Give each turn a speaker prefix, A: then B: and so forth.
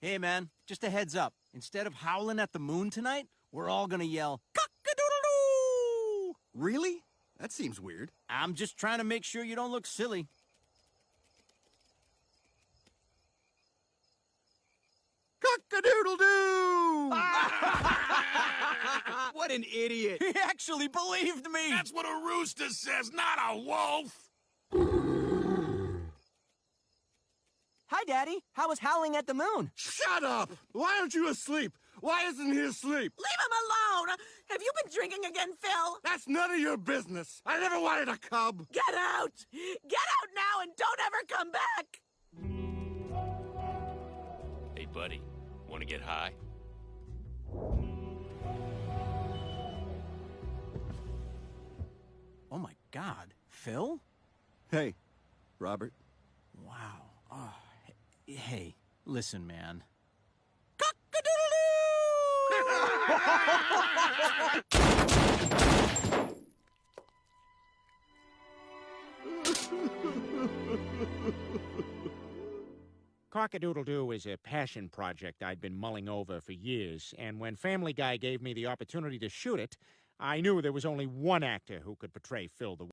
A: Hey, man, just a heads up. Instead of howling at the moon tonight, we're all gonna yell, cock-a-doodle-doo!
B: Really? That seems weird.
A: I'm just trying to make sure you don't look silly.
B: Cock-a-doodle-doo!
C: What an idiot!
A: He actually believed me!
D: That's what a rooster says, not a wolf!
E: Hi, Daddy. How was howling at the moon?
B: Shut up! Why aren't you asleep? Why isn't he asleep?
F: Leave him alone! Have you been drinking again, Phil?
B: That's none of your business. I never wanted a cub.
F: Get out! Get out now and don't ever come back!
D: Hey, buddy, want to get high?
A: Oh my God, Phil?
B: Hey, Robert.
A: Wow. Oh, hey, listen, man.
C: Cock-a-doodle-doo is a passion project I'd been mulling over for years, and when Family Guy gave me the opportunity to shoot it, I knew there was only one actor who could portray Phil the